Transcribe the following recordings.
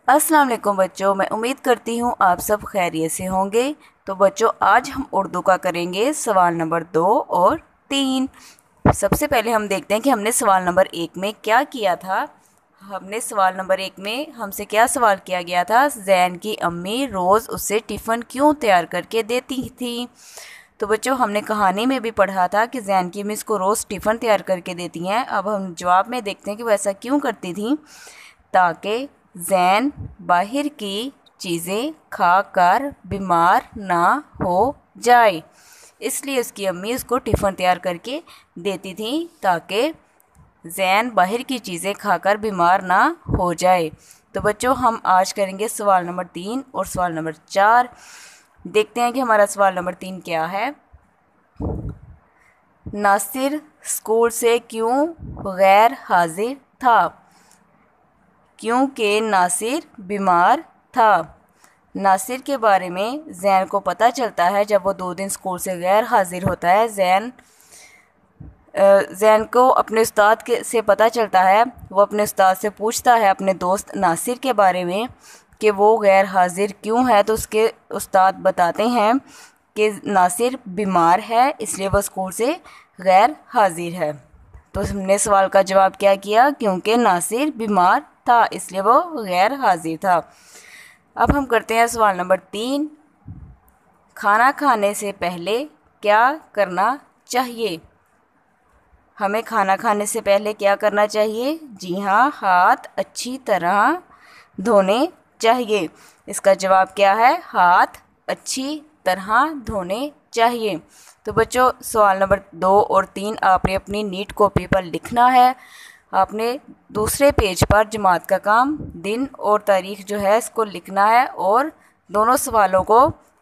अस्सलाम वालेकुम बच्चों, मैं उम्मीद करती हूँ आप सब खैरियत से होंगे। तो बच्चों, आज हम उर्दू का करेंगे सवाल नंबर 2 और 3। सबसे पहले हम देखते हैं कि हमने सवाल नंबर 1 में क्या किया था। हमने सवाल नंबर 1 में हमसे क्या सवाल किया गया था, जैन की अम्मी रोज़ उसे टिफ़िन क्यों तैयार करके देती थी। तो बच्चों, हमने कहानी में भी पढ़ा था कि जैन की अम्मी इसको रोज़ टिफ़िन तैयार करके देती हैं। अब हम जवाब में देखते हैं कि वो ऐसा क्यों करती थी, ताकि जैन बाहर की चीज़ें खाकर बीमार ना हो जाए। इसलिए उसकी अम्मी उसको टिफ़िन तैयार करके देती थी ताकि जैन बाहर की चीज़ें खाकर बीमार ना हो जाए। तो बच्चों, हम आज करेंगे सवाल नंबर 3 और सवाल नंबर 4। देखते हैं कि हमारा सवाल नंबर 3 क्या है। नासिर स्कूल से क्यों गैर हाजिर था? क्योंकि नासिर बीमार था। नासिर के बारे में जैन को पता चलता है जब वो 2 दिन स्कूल से गैर हाजिर होता है। जैन को अपने उस्ताद से पता चलता है। वो अपने उस्ताद से पूछता है अपने दोस्त नासिर के बारे में कि वो गैर हाजिर क्यों है। तो उसके उस्ताद बताते हैं कि नासिर बीमार है, इसलिए वो स्कूल से गैर हाजिर है। तो हमने सवाल का जवाब क्या किया, क्योंकि नासिर बीमार था इसलिए वो गैर हाजिर था। अब हम करते हैं सवाल नंबर 3। खाना खाने से पहले क्या करना चाहिए? हमें खाना खाने से पहले क्या करना चाहिए? जी हाँ, हाथ अच्छी तरह धोने चाहिए। इसका जवाब क्या है? हाथ अच्छी तरह धोने चाहिए। तो बच्चों, सवाल नंबर 2 और 3 आपने अपनी नीट कॉपी पर लिखना है। आपने दूसरे पेज पर जमात का काम, दिन और तारीख जो है इसको लिखना है, और दोनों सवालों को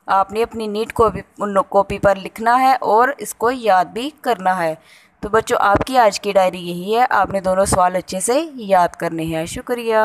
आपने अपनी नीट कॉपी पर लिखना है और इसको याद भी करना है। तो बच्चों, आपकी आज की डायरी यही है, आपने दोनों सवाल अच्छे से याद करने हैं। शुक्रिया।